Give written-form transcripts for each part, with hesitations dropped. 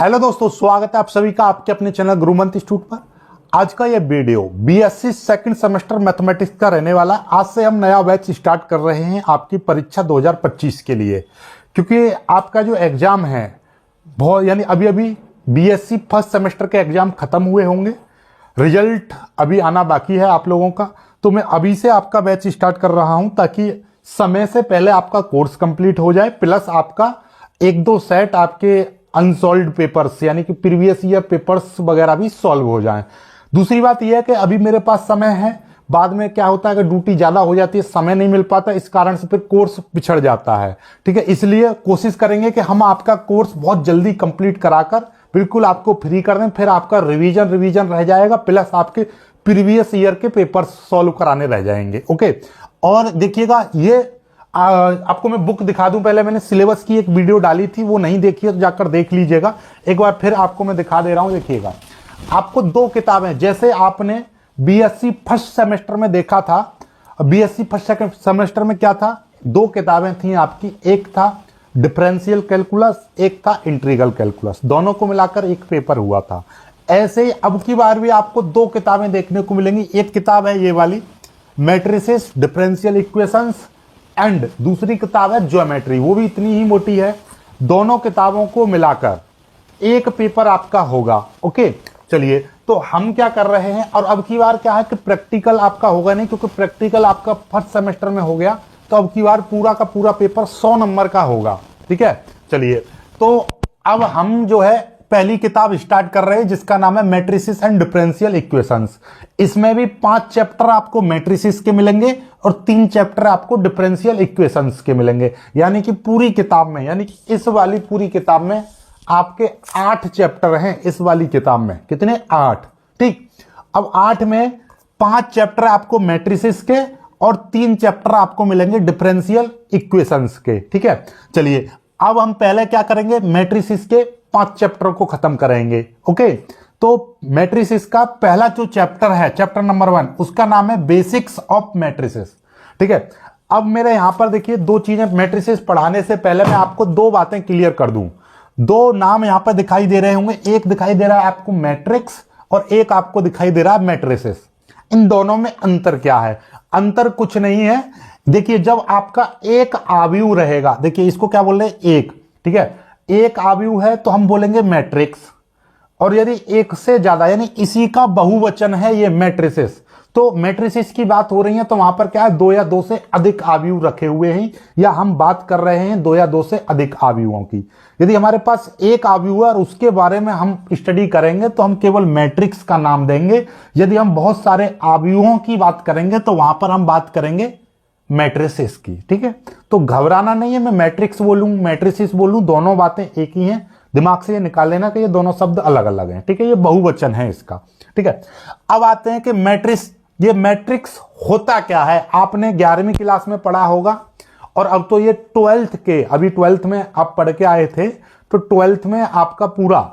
Hello दोस्तों, स्वागत है आप सभी का आपके अपने चैनल गुरुमंत्र इंस्टीट्यूट पर। आज का ये video BSc second semester mathematics का रहने वाला है। आज से हम नया बैच स्टार्ट कर रहे हैं आपकी परीक्षा 2025 के लिए, क्योंकि आपका जो एग्जाम है बहुत यानी अभी अभी बीएससी फर्स्ट सेमेस्टर के एग्जाम खत्म हुए होंगे, रिजल्ट अभी आना बाकी है आप लोगों का। तो मैं अभी से आपका बैच स्टार्ट कर रहा हूं ताकि समय से पहले आपका कोर्स कंप्लीट हो जाए, प्लस आपका एक दो सेट आपके अनसॉल्व्ड पेपर्स यानी कि प्रीवियस ईयर पेपर्स वगैरह भी सॉल्व हो जाएं। दूसरी बात यह है कि अभी मेरे पास समय है, बाद में क्या होता है कि ड्यूटी ज्यादा हो जाती है, समय नहीं मिल पाता, इस कारण से फिर कोर्स पिछड़ जाता है। ठीक है, इसलिए कोशिश करेंगे कि हम आपका कोर्स बहुत जल्दी कंप्लीट कराकर बिल्कुल आपको फ्री कर दें, फिर आपका रिवीजन रह जाएगा, प्लस आपके प्रीवियस ईयर के पेपर सॉल्व कराने रह जाएंगे। ओके, और देखिएगा ये आपको मैं बुक दिखा दूं। पहले मैंने सिलेबस की एक वीडियो डाली थी, वो नहीं देखी है तो जाकर देख लीजिएगा। एक बार फिर आपको मैं दिखा दे रहा हूं। देखिएगा, आपको दो किताबें, जैसे आपने बीएससी फर्स्ट सेमेस्टर में देखा था, बीएससी फर्स्ट सेमेस्टर में क्या था, दो किताबें थी आपकी, एक था डिफरेंशियल कैलकुलस, एक था इंटीग्रल कैलकुलस, दोनों को मिलाकर एक पेपर हुआ था। ऐसे ही अब की बार भी आपको दो किताबें देखने को मिलेंगी। एक किताब है ये वाली मैट्रिसेस डिफरेंशियल इक्वेशंस एंड दूसरी किताब है ज्योमेट्री, वो भी इतनी ही मोटी है। दोनों किताबों को मिलाकर एक पेपर आपका होगा। ओके, चलिए, तो हम क्या कर रहे हैं, और अब की बार क्या है कि प्रैक्टिकल आपका होगा नहीं, क्योंकि प्रैक्टिकल आपका फर्स्ट सेमेस्टर में हो गया, तो अब की बार पूरा का पूरा पेपर 100 नंबर का होगा। ठीक है, चलिए, तो अब हम जो है पहली किताब स्टार्ट कर रहे हैं जिसका नाम है मैट्रिसेस एंड डिफरेंशियल इक्वेशंस। इसमें भी 5 चैप्टर आपको मैट्रिसेस के मिलेंगे और 3 चैप्टर आपको डिफरेंशियल इक्वेशंस के मिलेंगे। यानी कि पूरी किताब में, यानी कि इस वाली पूरी किताब में आपके 8 चैप्टर हैं। इस वाली किताब में कितने? 8। ठीक, अब 8 में 5 चैप्टर आपको मैट्रिसेस के और 3 चैप्टर आपको मिलेंगे डिफरेंशियल इक्वेशंस के। ठीक है, चलिए, अब हम पहले क्या करेंगे, मैट्रिसेस के 5 चैप्टर को खत्म करेंगे। ओके, तो मैट्रिसेस का पहला जो चैप्टर है, चैप्टर नंबर 1, उसका नाम है बेसिक्स ऑफ मैट्रिसेस। ठीक है, अब मेरे यहां पर देखिए दो चीजें, मैट्रिसेस पढ़ाने से पहले मैं आपको दो बातें क्लियर कर दूं। दो नाम यहां पर दिखाई दे रहे होंगे, एक दिखाई दे रहा है आपको मैट्रिक्स और एक आपको दिखाई दे रहा है मैट्रिसेस। इन दोनों में अंतर क्या है? अंतर कुछ नहीं है। देखिए, जब आपका एक आव्यूह रहेगा, देखिए इसको क्या बोल रहे हैं, एक। ठीक है, एक आव्यूह है तो हम बोलेंगे मैट्रिक्स, और यदि एक से ज्यादा यानी इसी का बहुवचन है ये मैट्रिसेस, तो मैट्रिसेस की बात हो रही है, तो वहां पर क्या है, 2 या 2 से अधिक आव्यूह रखे हुए हैं, या हम बात कर रहे हैं 2 या 2 से अधिक आव्यूहों की। यदि हमारे पास एक आव्यूह है और उसके बारे में हम स्टडी करेंगे तो हम केवल मैट्रिक्स का नाम देंगे। यदि हम बहुत सारे आव्यूहों की बात करेंगे तो वहां पर हम बात करेंगे मैट्रिसेस की। ठीक है, तो घबराना नहीं है, मैं मैट्रिक्स बोलूं मैट्रिसेस बोलूं, दोनों बातें एक ही हैं। दिमाग से ये निकाल लेना कि ये दोनों शब्द अलग अलग हैं। ठीक है, ये बहुवचन है इसका। ठीक है, अब आते हैं कि ये मैट्रिक्स होता क्या है। आपने 11वीं क्लास में पढ़ा होगा, और अब तो ये 12th के, अभी 12th में आप पढ़ के आए थे, तो 12th में आपका पूरा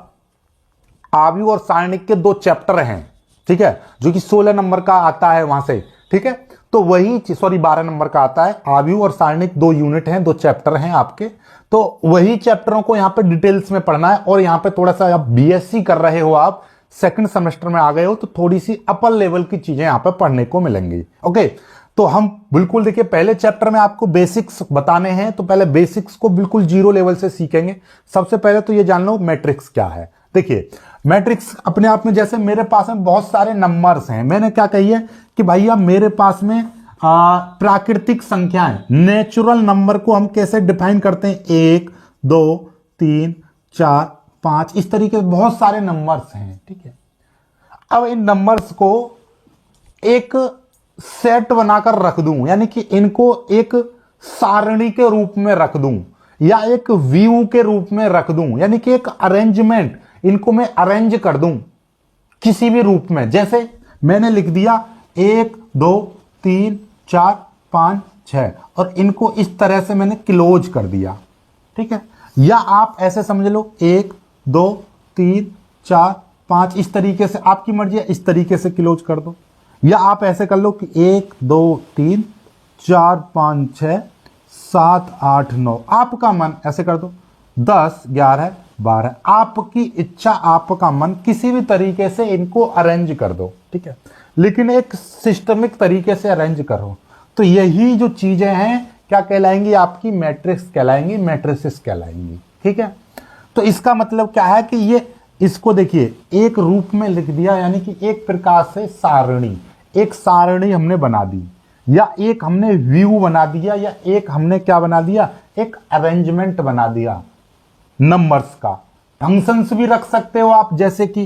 आव्यूह और सारणिक के 2 चैप्टर हैं। ठीक है, जो कि 16 नंबर का आता है वहां से। ठीक है, तो वही 12 नंबर का आता है। आव्यूह और सारणिक 2 यूनिट हैं, 2 चैप्टर हैं आपके, तो वही चैप्टरों को यहां पे डिटेल्स में पढ़ना है। और यहां पे थोड़ा सा आप बीएससी कर रहे हो, आप सेकंड सेमेस्टर में आ गए हो, तो थोड़ी सी अपर लेवल की चीजें यहां पे पढ़ने को मिलेंगी। ओके, तो हम बिल्कुल देखिए, पहले चैप्टर में आपको बेसिक्स बताने हैं, तो पहले बेसिक्स को बिल्कुल 0 लेवल से सीखेंगे। सबसे पहले तो ये जान लो मैट्रिक्स क्या है। देखिए, मैट्रिक्स अपने आप में, जैसे मेरे पास में बहुत सारे नंबर्स हैं, मैंने क्या कही है कि भैया मेरे पास में प्राकृतिक संख्याएं, नेचुरल नंबर को हम कैसे डिफाइन करते हैं, 1 2 3 4 5, इस तरीके से बहुत सारे नंबर्स हैं। ठीक है, अब इन नंबर्स को एक सेट बनाकर रख दूं, यानी कि इनको एक सारणी के रूप में रख दूं, या एक व्यू के रूप में रख दूं, यानी कि एक अरेंजमेंट, इनको मैं अरेंज कर दूं किसी भी रूप में। जैसे मैंने लिख दिया 1 2 3 4 5 6, और इनको इस तरह से मैंने क्लोज कर दिया। ठीक है, या आप ऐसे समझ लो 1 2 3 4 5, इस तरीके से, आपकी मर्जी है, इस तरीके से क्लोज कर दो। या आप ऐसे कर लो कि 1 2 3 4 5 6 7 8 9, आपका मन, ऐसे कर दो 10 11 12। आपकी इच्छा, आपका मन, किसी भी तरीके से इनको अरेंज कर दो, ठीक है, लेकिन एक सिस्टमिक तरीके से अरेंज करो। तो यही जो चीजें हैं क्या कहलाएंगी, आपकी मैट्रिक्स कहलाएंगी, मैट्रिसेस कहलाएंगी, ठीक है। तो इसका मतलब क्या है कि ये, इसको देखिए एक रूप में लिख दिया, यानी कि एक प्रकार से सारणी, एक सारणी हमने बना दी, या एक हमने व्यू बना दिया, या एक हमने क्या बना दिया, एक अरेंजमेंट बना दिया नंबर्स का। फंक्शंस भी रख सकते हो आप, जैसे कि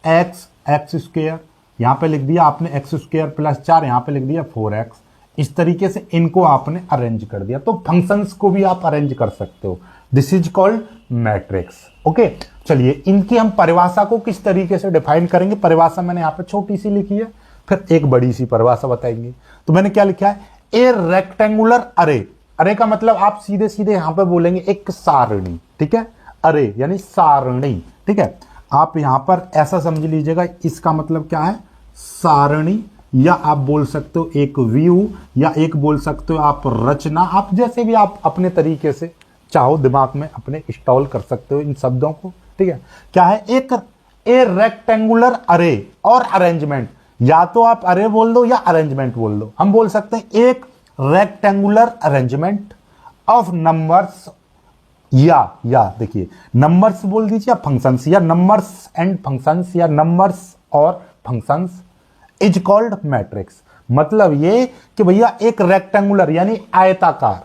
एक्स स्क्वायर, यहां पे लिख दिया आपने एक्स स्क्वायर प्लस 4, यहां पे लिख दिया 4x। इस तरीके से इनको आपने अरेंज कर दिया, तो फंक्शंस को भी आप अरेंज कर सकते हो। This is called matrix. Okay, चलिए इनकी हम परिभाषा को किस तरीके से डिफाइन करेंगे। परिभाषा मैंने यहां पे छोटी सी लिखी है, फिर एक बड़ी सी परिभाषा बताएंगे। तो मैंने क्या लिखा है, ए रेक्टेंगुलर अरे। अरे का मतलब आप सीधे सीधे यहां पे बोलेंगे एक सारणी, ठीक है, अरे यानी सारणी, ठीक है। आप यहां पर ऐसा समझ लीजिएगा, इसका मतलब क्या है, सारणी, या आप बोल सकते हो एक व्यू, या एक बोल सकते हो आप रचना, आप जैसे भी आप अपने तरीके से चाहो दिमाग में अपने इंस्टॉल कर सकते हो इन शब्दों को, ठीक है। क्या है, एक ए रेक्टेंगुलर अरे और अरेंजमेंट, या तो आप अरे बोल दो या अरेंजमेंट बोल दो। हम बोल सकते हैं एक रेक्टेंगुलर अरेंजमेंट ऑफ नंबर्स, या देखिए नंबर्स बोल दीजिए, या फंक्शंस, या नंबर्स एंड फंक्शंस, या नंबर्स और फंक्शंस इज कॉल्ड मैट्रिक्स। मतलब ये कि भैया एक रेक्टेंगुलर यानी आयताकार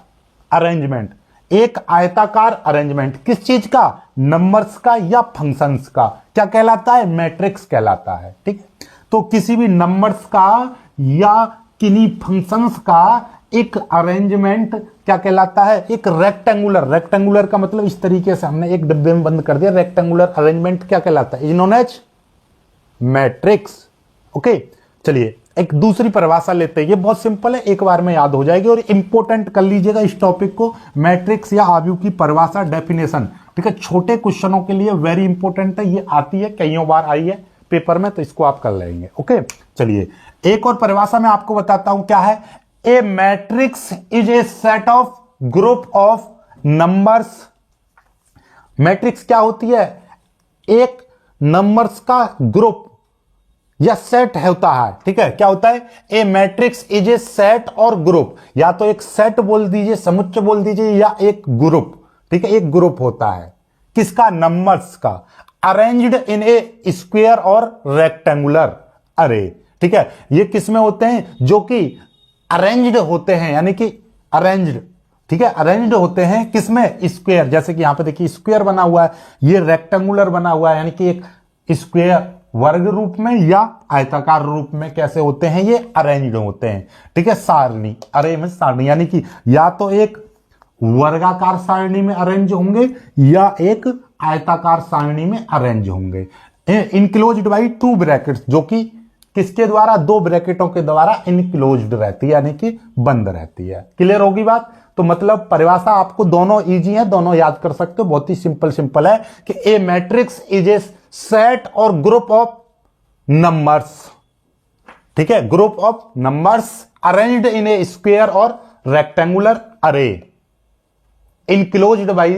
अरेंजमेंट, एक आयताकार अरेंजमेंट किस चीज का, नंबर्स का या फंक्शंस का, क्या कहलाता है, मैट्रिक्स कहलाता है, ठीक है। तो किसी भी नंबर्स का या किन्हीं फंक्शंस का एक अरेंजमेंट क्या कहलाता है, एक रेक्टेंगुलर। रेक्टेंगुलर का मतलब इस तरीके से हमने एक डब्बे में बंद कर दिया, रेक्टेंगुलर अरेंजमेंट क्या कहलाता है, is known as matrix. Okay, चलिए एक दूसरी परिभाषा लेते हैं, ये बहुत सिंपल है, एक बार में याद हो जाएगी, और इंपॉर्टेंट कर लीजिएगा इस टॉपिक को, मैट्रिक्स या आव्यूह की परिभाषा, डेफिनेशन, ठीक है। छोटे क्वेश्चनों के लिए वेरी इंपॉर्टेंट है, ये आती है, कईयों बार आई है पेपर में, तो इसको आप कर लेंगे। ओके, चलिए एक और परिभाषा मैं आपको बताता हूं, क्या है, a matrix is a set of group of numbers. Matrix क्या होती है, एक नंबर्स का ग्रुप या सेट होता है, ठीक है। क्या होता है, a matrix is a set और ग्रुप, या तो एक सेट बोल दीजिए, समुच्चय बोल दीजिए, या एक ग्रुप, ठीक है, एक ग्रुप होता है किसका, नंबर्स का, अरेंज्ड इन ए स्क्वायर और रेक्टेंगुलर अरे, ठीक है। ये किस में होते हैं, जो कि अरेंज्ड होते हैं, यानी कि अरेंज्ड, ठीक है, अरेंज्ड होते हैं किसमें, स्क्वायर, जैसे कि यहां पे देखिए स्क्वायर बना हुआ है, ये रेक्टेंगुलर बना हुआ है, यानी कि एक स्क्वायर वर्ग रूप में या आयताकार रूप में कैसे होते हैं, ये अरेंज्ड होते हैं, ठीक है। सारणी, अरे में सारणी, यानी कि या तो एक वर्गाकार सारणी में अरेंज होंगे या एक आयताकार सारणी में अरेंज होंगे, इनक्लोज्ड बाई 2 ब्रैकेट्स, जो कि किसके द्वारा, 2 ब्रैकेटों के द्वारा इनक्लोज्ड रहती है, यानी कि बंद रहती है। क्लियर होगी बात। तो मतलब परिभाषा आपको दोनों इजी है, दोनों याद कर सकते हो, बहुत ही सिंपल है कि a matrix is a set और ग्रुप ऑफ नंबर्स, ठीक है, group of numbers arranged in A square और रेक्टेंगुलर अरे इनक्लोज्ड बाई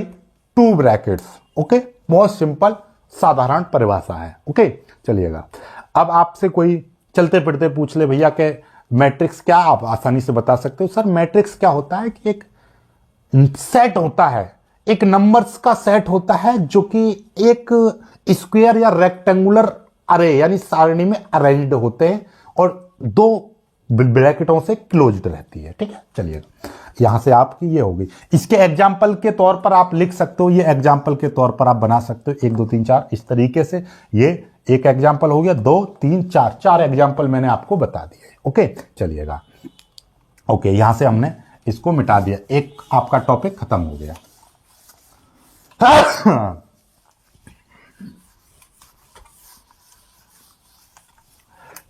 2 ब्रैकेट्स। ओके, बहुत सिंपल साधारण परिभाषा है। ओके, चलिएगा अब आपसे कोई चलते फिरते पूछ ले भैया के मैट्रिक्स क्या, आप आसानी से बता सकते हो, सर मैट्रिक्स क्या होता है, कि एक सेट होता है, एक नंबर्स का सेट होता है जो कि एक स्क्वायर या रेक्टेंगुलर अरे यानी सारणी में अरेंज्ड होते हैं और 2 ब्रैकेटों से क्लोज्ड रहती है, ठीक है। चलिए यहां से आपकी ये होगी, इसके एग्जाम्पल के तौर पर आप लिख सकते हो, ये एग्जाम्पल के तौर पर आप बना सकते हो, 1 2 3 4 इस तरीके से। ये एक एग्जाम्पल हो गया, 2 3 4 एग्जाम्पल मैंने आपको बता दिए। ओके, चलिएगा। ओके, यहां से हमने इसको मिटा दिया, एक आपका टॉपिक खत्म हो गया।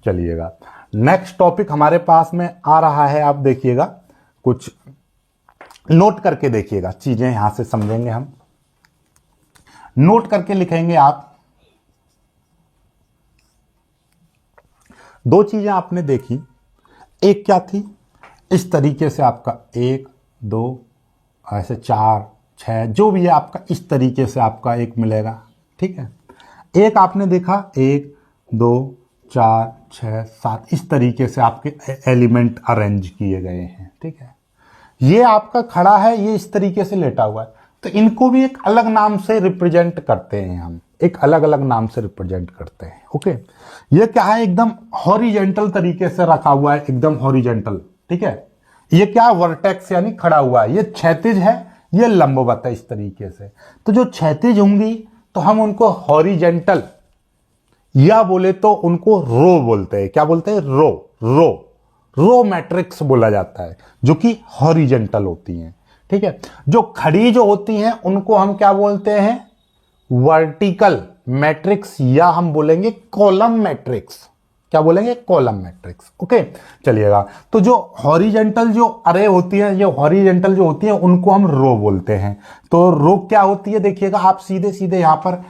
चलिएगा, नेक्स्ट टॉपिक हमारे पास में आ रहा है, आप देखिएगा, कुछ नोट करके देखिएगा, चीजें यहां से समझेंगे हम, नोट करके लिखेंगे आप। 2 चीजें आपने देखी, एक क्या थी, इस तरीके से आपका 1 2 ऐसे 4 6, जो भी है आपका इस तरीके से आपका एक मिलेगा। ठीक है, एक आपने देखा 1 2 4 6 7 इस तरीके से आपके एलिमेंट अरेंज किए गए हैं। ठीक है, ये आपका खड़ा है, ये इस तरीके से लेटा हुआ है, तो इनको भी एक अलग नाम से रिप्रेजेंट करते हैं, हम एक अलग अलग नाम से रिप्रेजेंट करते हैं। ओके, ये क्या है, एकदम हॉरिजेंटल तरीके से रखा हुआ है, एकदम हॉरिजेंटल। ठीक है, ये क्या वर्टेक्स यानी खड़ा हुआ है, ये क्षैतिज है, ये लंबवत है इस तरीके से। तो जो क्षैतिज होंगी तो हम उनको हॉरिजेंटल या बोले तो उनको रो बोलते हैं। क्या बोलते हैं? रो। रो रो मैट्रिक्स बोला जाता है, जो कि हॉरिजेंटल होती हैं। ठीक है, जो खड़ी जो होती हैं उनको हम क्या बोलते हैं? वर्टिकल मैट्रिक्स, या हम बोलेंगे कॉलम मैट्रिक्स। क्या बोलेंगे? Column matrix. ओके, चलिएगा। तो जो हॉरिजेंटल जो अरे होती है, ये हॉरिजेंटल जो होती है उनको हम रो बोलते हैं। तो रो क्या होती है देखिएगा, आप सीधे सीधे यहां पर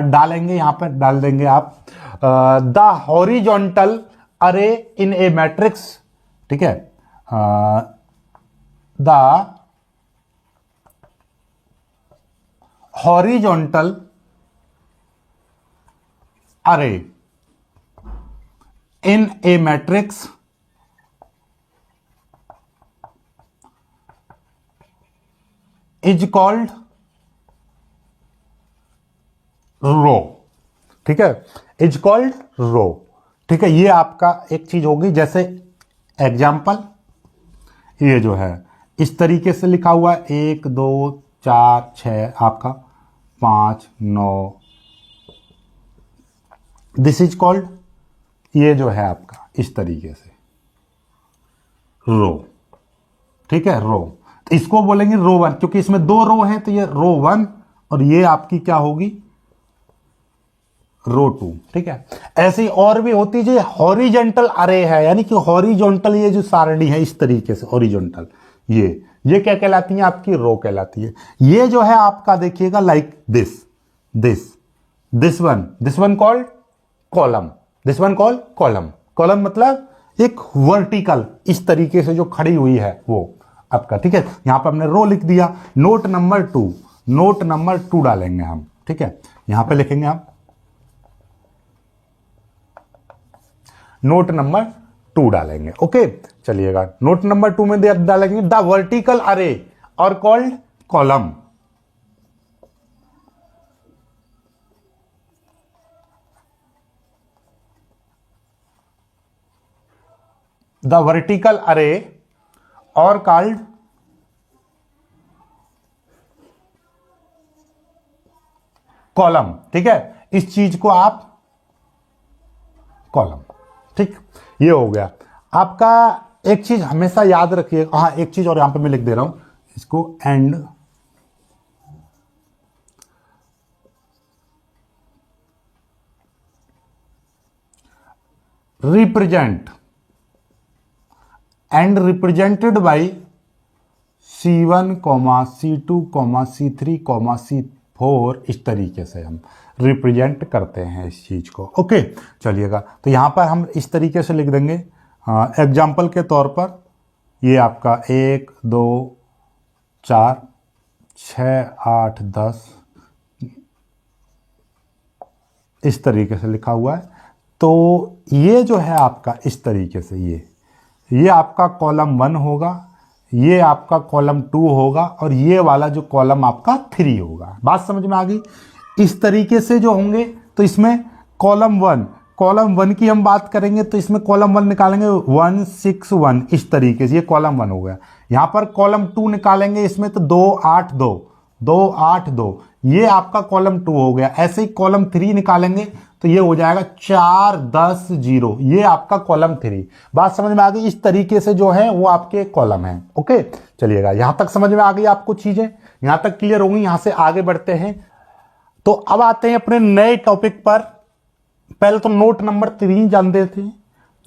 डालेंगे, यहां पर डाल देंगे आप द हॉरिजॉन्टल अरे इन ए मैट्रिक्स। ठीक है, द हॉरिजॉन्टल अरे इन ए मैट्रिक्स इज कॉल्ड रो। ठीक है, इज कॉल्ड रो। ठीक है, ये आपका एक चीज होगी। जैसे एग्जाम्पल, ये जो है इस तरीके से लिखा हुआ है 1 2 4 6 आपका 5 9, दिस इज कॉल्ड, ये जो है आपका इस तरीके से रो। ठीक है, रो। तो इसको बोलेंगे रो 1, क्योंकि इसमें 2 रो हैं, तो ये रो 1 और ये आपकी क्या होगी? रो 2। ठीक है, ऐसी और भी होती है जो हॉरिजेंटल अरे है, यानी कि हॉरिजॉन्टल ये जो सारणी है इस तरीके से हॉरिजॉन्टल, ये क्या कहलाती है? आपकी रो कहलाती है। ये जो है आपका देखिएगा like this one called column, this one called column. Column मतलब एक वर्टिकल इस तरीके से जो खड़ी हुई है वो आपका। ठीक है, यहां पर हमने रो लिख दिया। नोट नंबर 2 डालेंगे हम। ठीक है, यहां पे लिखेंगे हम नोट नंबर 2 डालेंगे। ओके, चलिएगा। नोट नंबर 2 में डालेंगे द वर्टिकल अरे और कॉल्ड कॉलम। द वर्टिकल अरे और कॉल्ड कॉलम। ठीक है, इस चीज को आप कॉलम। ठीक, ये हो गया आपका। एक चीज हमेशा याद रखिए, हाँ एक चीज और यहां पे मैं लिख दे रहा हूं इसको, and represent and represented by C1, C2, C3, C4 इस तरीके से हम रिप्रेजेंट करते हैं इस चीज को। ओके, चलिएगा। तो यहां पर हम इस तरीके से लिख देंगे एग्जाम्पल के तौर पर, ये आपका 1 2 4 6 8 10 इस तरीके से लिखा हुआ है। तो ये जो है आपका इस तरीके से, ये आपका कॉलम 1 होगा, ये आपका कॉलम 2 होगा और ये वाला जो कॉलम आपका 3 होगा। बात समझ में आ गई? इस तरीके से जो होंगे, तो इसमें कॉलम 1 की हम बात करेंगे तो इसमें कॉलम 1 निकालेंगे 1 6 1 इस तरीके से, ये कॉलम 1 हो गया। यहां पर कॉलम 2 निकालेंगे इसमें तो 2 8 2 2 8 2, ये आपका कॉलम 2 हो गया। ऐसे ही कॉलम 3 निकालेंगे तो ये हो जाएगा 4 10 0, ये आपका कॉलम 3। बात समझ में आ गई? इस तरीके से जो है वो आपके कॉलम है। ओके, चलिएगा। यहां तक समझ में आ गई आपको चीजें? यहां तक क्लियर होंगी? यहां से आगे बढ़ते हैं। तो अब आते हैं अपने नए टॉपिक पर। पहले तो नोट नंबर 3 जान देते हैं।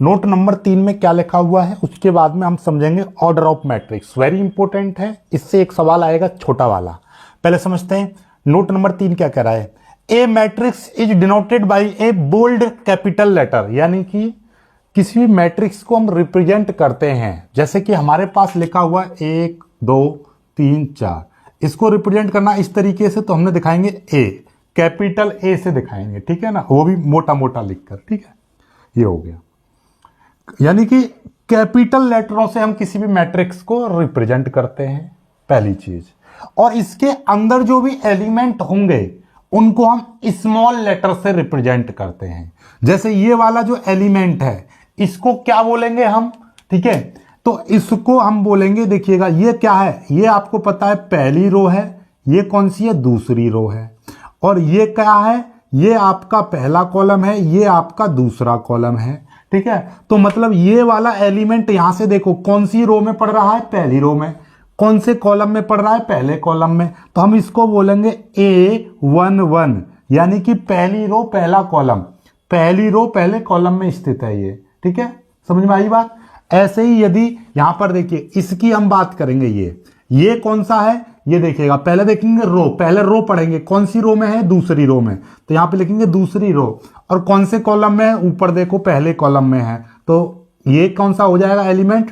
नोट नंबर 3 में क्या लिखा हुआ है, उसके बाद में हम समझेंगे order of matrix. Very important है, इससे एक सवाल आएगा छोटा वाला। पहले समझते हैं नोट नंबर 3 क्या कह रहा है। A matrix is denoted by a bold capital letter, यानी कि किसी भी मैट्रिक्स को हम रिप्रेजेंट करते हैं, जैसे कि हमारे पास लिखा हुआ 1 2 3 4, इसको रिप्रेजेंट करना इस तरीके से, तो हमने दिखाएंगे ए, कैपिटल ए से दिखाएंगे, ठीक है ना, वो भी मोटा मोटा लिखकर, ठीक है। ये हो गया, यानी कि कैपिटल लेटरों से हम किसी भी मैट्रिक्स को रिप्रेजेंट करते हैं, पहली चीज। और इसके अंदर जो भी एलिमेंट होंगे उनको हम स्मॉल लेटर से रिप्रेजेंट करते हैं। जैसे ये वाला जो एलिमेंट है इसको क्या बोलेंगे हम, ठीक है, तो इसको हम बोलेंगे, देखिएगा ये क्या है, ये आपको पता है पहली रो है, ये कौन सी है, दूसरी रो है, और ये क्या है, ये आपका पहला कॉलम है, ये आपका दूसरा कॉलम है, ठीक है। तो मतलब ये वाला एलिमेंट यहां से देखो कौन सी रो में पड़ रहा है, पहली रो में, कौन से कॉलम में पड़ रहा है, पहले कॉलम में, तो हम इसको बोलेंगे A11, यानी कि पहली रो पहला कॉलम, पहली रो पहले कॉलम में स्थित है ये, ठीक है, समझ में आई बात। ऐसे ही यदि यहां पर देखिए इसकी हम बात करेंगे, ये कौन सा है, ये देखिएगा, पहले देखेंगे रो, पहले रो पढ़ेंगे, कौन सी रो में है, दूसरी रो में, तो यहां पे लिखेंगे दूसरी रो, और कौन से कॉलम में है, ऊपर देखो पहले कॉलम में है, तो ये कौन सा हो जाएगा एलिमेंट,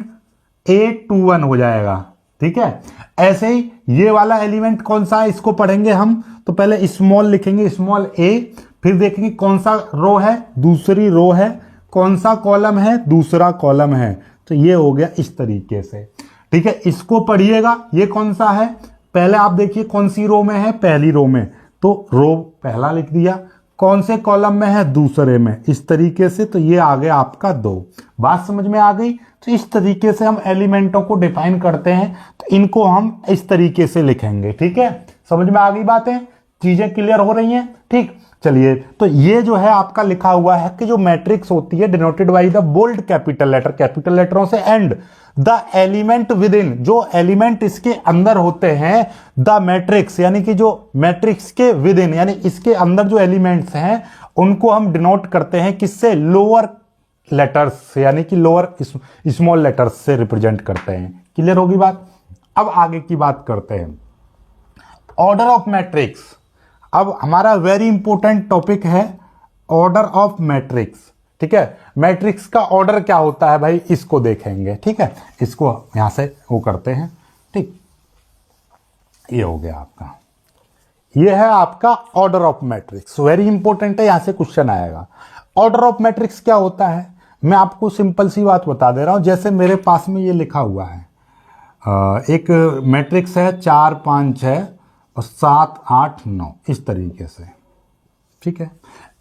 A21 हो जाएगा, ठीक है। ऐसे ही ये वाला एलिमेंट कौन सा है, इसको पढ़ेंगे हम, तो पहले स्मॉल लिखेंगे, स्मॉल a, फिर देखेंगे कौन सा रो है, दूसरी रो है, कौन सा कॉलम है, दूसरा कॉलम है, तो ये हो गया इस तरीके से, ठीक है। इसको पढ़िएगा, ये कौन सा है, पहले आप देखिए कौन सी रो में है, पहली रो में, तो रो पहला लिख दिया, कौन से कॉलम में है, दूसरे में, इस तरीके से, तो ये आ गया आपका 2। बात समझ में आ गई। तो इस तरीके से हम एलिमेंटों को डिफाइन करते हैं, तो इनको हम इस तरीके से लिखेंगे, ठीक है, समझ में आ गई बातें, चीजें क्लियर हो रही हैं, ठीक। चलिए, तो ये जो है आपका लिखा हुआ है कि जो मैट्रिक्स होती है denoted by the bold capital letter, capital लेटरों से, and the element within, जो एलिमेंट इसके अंदर होते हैं, द मैट्रिक्स, यानी कि जो मैट्रिक्स के विद इन, यानी इसके अंदर जो एलिमेंट्स हैं उनको हम डिनोट करते हैं किससे, लोअर लेटर्स, यानी कि लोअर स्मॉल लेटर्स से रिप्रेजेंट करते हैं। क्लियर होगी बात। अब आगे की बात करते हैं, ऑर्डर ऑफ मैट्रिक्स। अब हमारा वेरी इंपॉर्टेंट टॉपिक है ऑर्डर ऑफ मैट्रिक्स, ठीक है। मैट्रिक्स का ऑर्डर क्या होता है भाई, इसको देखेंगे, ठीक है, इसको यहां से वो करते हैं, ठीक। ये हो गया आपका, ये है आपका order of matrix, very important है, यहां से क्वेश्चन आएगा। ऑर्डर ऑफ मैट्रिक्स क्या होता है, मैं आपको सिंपल सी बात बता दे रहा हूं। जैसे मेरे पास में ये लिखा हुआ है, एक मैट्रिक्स है 4 5 6 और 7 8 9, इस तरीके से, ठीक है।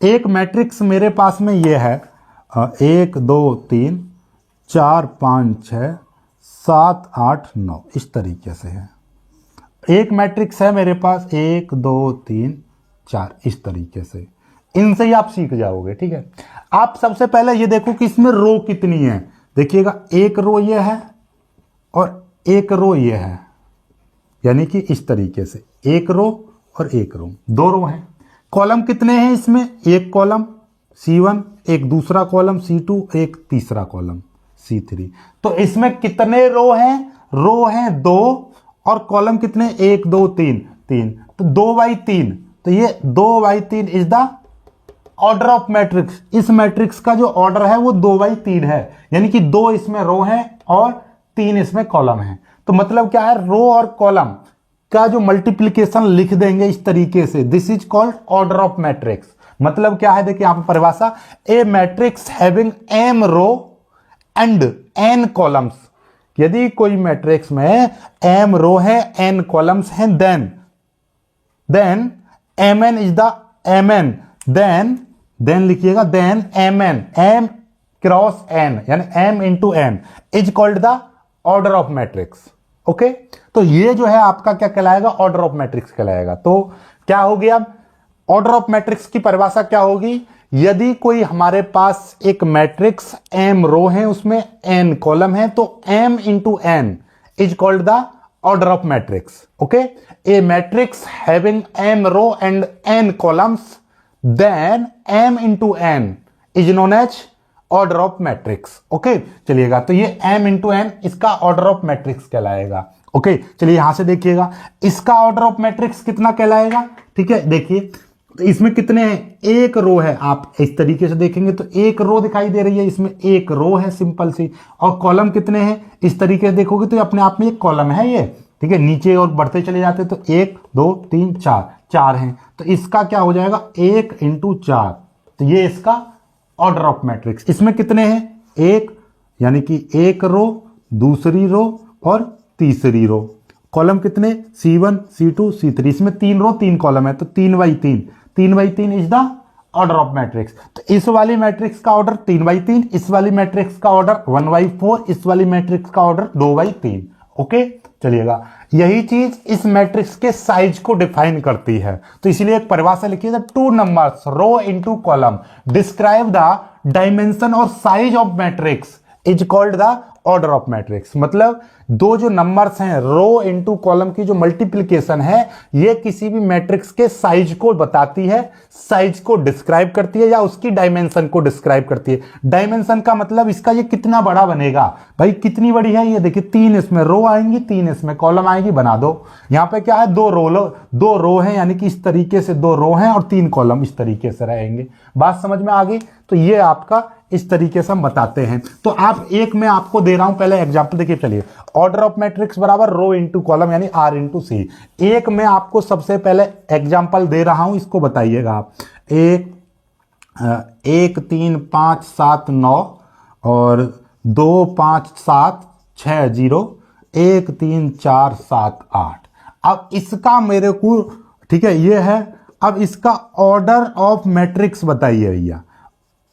एक मैट्रिक्स मेरे पास में ये है 1 2 3 4 5 6 7 8 9, इस तरीके से है। एक मैट्रिक्स है मेरे पास 1 2 3 4, इस तरीके से, इनसे ही आप सीख जाओगे, ठीक है। आप सबसे पहले ये देखो कि इसमें रो कितनी है, देखिएगा एक रो ये है और एक रो ये है, यानी कि इस तरीके से एक रो और एक रो, 2 रो हैं। कॉलम कितने हैं इसमें, एक कॉलम C1, एक दूसरा कॉलम C2, एक तीसरा कॉलम C3। तो इसमें कितने रो हैं, रो हैं 2, और कॉलम कितने, 1 2 3 3, तो 2/3, तो ये 2/3 is the order of matrix. इस मैट्रिक्स का जो ऑर्डर है वो 2/3 है, यानी कि 2 इसमें रो है और 3 इसमें कॉलम है। तो मतलब क्या है, रो और कॉलम का जो मल्टीप्लीकेशन लिख देंगे इस तरीके से, this is called order of matrix. मतलब क्या है, देखिए यहां पर परिभाषा, a matrix having m row and n columns. यदि कोई मैट्रिक्स में m रो है, n कॉलम्स हैं, then mn is the mn, then लिखिएगा, then mn, m cross n, यानी m into n is called the order of matrix. Okay, तो ये जो है आपका क्या कहलाएगा, ऑर्डर ऑफ मैट्रिक्स कहलाएगा। तो क्या हो गया, ऑर्डर ऑफ मैट्रिक्स की परिभाषा क्या होगी, यदि कोई हमारे पास एक मैट्रिक्स m रो है, उसमें n कॉलम है, तो m into n is called the order of matrix. Okay, a matrix having m row and n columns, then m into n is known as order of matrix. Okay, चलिएगा, तो ये m into n इसका order of matrix कहलाएगा। Okay, चलिए यहां से देखिएगा, इसका ऑर्डर ऑफ मैट्रिक्स कितना कहलाएगा, ठीक है। देखिए तो इसमें कितने हैं, एक रो है, आप इस तरीके से देखेंगे तो एक रो दिखाई दे रही है, इसमें एक रो है सिंपल सी, और कॉलम कितने हैं, इस तरीके से देखोगे तो अपने आप में एक कॉलम है ये, ठीक है, नीचे और बढ़ते चले जाते तो 1 2 3 4, 4 हैं, तो इसका क्या हो जाएगा 1 × 4, तो ये इसका ऑर्डर ऑफ मैट्रिक्स। इसमें कितने हैं, 1, यानी कि एक रो, दूसरी रो और तीसरी रो। कॉलम कितने, C1 C2 C3, इसमें 3 रो 3 कॉलम है, तो 3/3, 3/3 is the order of matrix. तो इस वाली मैट्रिक्स का ऑर्डर 3/3, इस वाली मैट्रिक्स का ऑर्डर 1/4, इस वाली मैट्रिक्स का ऑर्डर 2/3। ओके, चलिएगा, यही चीज इस मैट्रिक्स के साइज को डिफाइन करती है। तो इसलिए एक परिभाषा लिखिए, the two numbers row into column describe the dimension और size of matrix is called the order of matrix. मतलब दो जो नंबर्स हैं रो इनटू कॉलम की जो मल्टीप्लिकेशन है, ये किसी भी मैट्रिक्स के साइज को बताती है, साइज को डिस्क्राइब करती है या उसकी डायमेंशन को डिस्क्राइब करती है। डायमेंशन का मतलब इसका ये कितना बड़ा बनेगा, भाई कितनी बड़ी है, ये देखिए 3 इसमें रो आएंगी, 3 इसमें कॉलम आएगी, बना दो। यहां पे क्या है, दो रो है, यानी कि इस तरीके से 2 रो हैं और 3 कॉलम इस तरीके से रहेंगे। बात समझ में आ गई? तो ये आपका इस तरीके से हम बताते हैं। तो आप एक में आपको दे रहा हूं पहले एग्जांपल, देखिए, चलिए, ऑर्डर ऑफ मैट्रिक्स बराबर रो इनटू कॉलम यानी R × C। एक में आपको सबसे पहले एग्जांपल दे रहा हूं, इसको बताइएगा आप। 1 3 5 7 9 और 2 5 7 6 0 1 3 4 7 8। अब इसका मेरे को, ठीक है, ये है। अब इसका ऑर्डर ऑफ मैट्रिक्स बताइए भैया,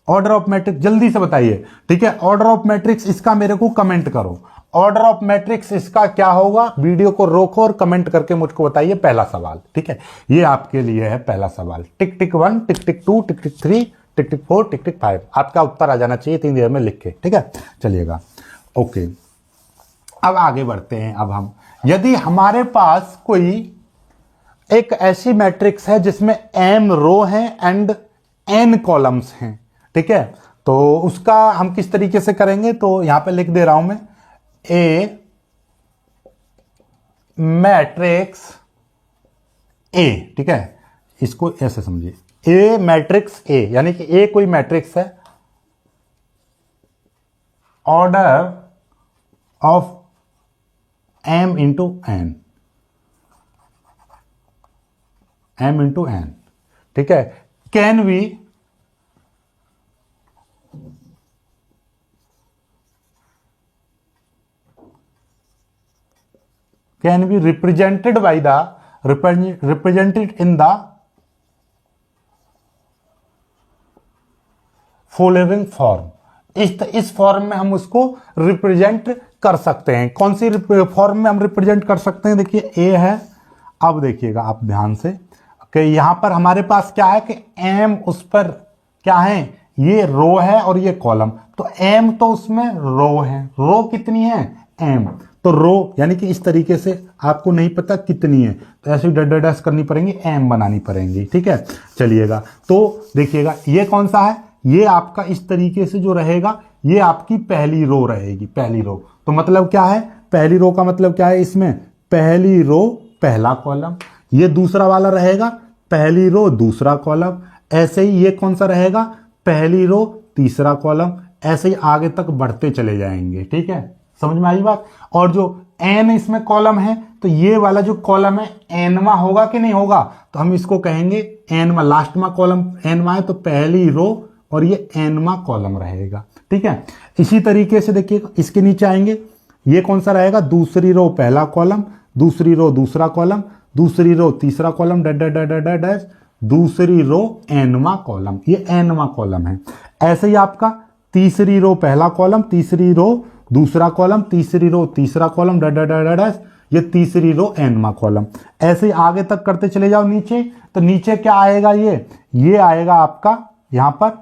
ऑर्डर ऑफ मैट्रिक्स जल्दी से बताइए, ठीक है। ऑर्डर ऑफ मैट्रिक्स इसका मेरे को कमेंट करो, ऑर्डर ऑफ मैट्रिक्स इसका क्या होगा। वीडियो को रोको और कमेंट करके मुझको बताइए पहला सवाल, ठीक है। ये आपके लिए है पहला सवाल। टिक टिक 1, टिक टिक 2, टिक टिक 3, टिक टिक 4, टिक टिक 5। आपका उत्तर आ जाना चाहिए 3 देर में लिख के, ठीक है। चलिएगा, ओके, अब आगे बढ़ते हैं। अब हम, यदि हमारे पास कोई एक ऐसी मैट्रिक्स है जिसमें m रो है एंड n कॉलम्स हैं, ठीक है, तो उसका हम किस तरीके से करेंगे, तो यहां पे लिख दे रहा हूं मैं, ए मैट्रिक्स ए, ठीक है, इसको ऐसे समझिए, ए मैट्रिक्स ए, यानी कि ए कोई मैट्रिक्स है, order of m × n, m × n, ठीक है, can we represented by the represented in the following form। इस फॉर्म में हम उसको रिप्रेजेंट कर सकते हैं। कौन सी फॉर्म में हम रिप्रेजेंट कर सकते हैं, देखिए ए है। अब देखिएगा आप ध्यान से कि यहां पर हमारे पास क्या है कि m उस पर क्या है, ये रो है और ये कॉलम, तो m तो उसमें रो है, रो कितनी है m, तो रो यानी कि इस तरीके से आपको नहीं पता कितनी है, तो ऐसे डैश करनी पड़ेंगी, m बनानी पड़ेंगी, ठीक है। चलिएगा, तो देखिएगा ये कौन सा है, ये आपका इस तरीके से जो रहेगा, ये आपकी पहली रो रहेगी, पहली रो। तो मतलब क्या है, पहली रो का मतलब क्या है, इसमें पहली रो पहला कॉलम, ये दूसरा वाला रहेगा पहली रो दूसरा कॉलम, ऐसे ही ये कौन सा रहेगा, पहली रो तीसरा कॉलम, ऐसे ही आगे तक बढ़ते चले जाएंगे, ठीक है। समझ में आई बात। और जो n इसमें कॉलम है, तो ये वाला जो कॉलम है nवा होगा कि नहीं होगा, तो हम इसको कहेंगे nवा, लास्ट में कॉलम nवा है, तो पहली रो और ये nवा कॉलम रहेगा, ठीक है। इसी तरीके से देखिए इसके नीचे आएंगे, ये कौन सा रहेगा, दूसरी रो पहला कॉलम, दूसरी रो दूसरा कॉलम, दूसरी रो तीसरा कॉलम, डैश, दूसरी रो nवा कॉलम, ये nवा कॉलम है। ऐसे ही आपका तीसरी रो पहला कॉलम, तीसरी रो दूसरा कॉलम, तीसरी रो तीसरा कॉलम, डैश, ये तीसरी रो nवा कॉलम। ऐसे ही आगे तक करते चले जाओ नीचे, तो नीचे क्या आएगा, ये आएगा आपका यहां पर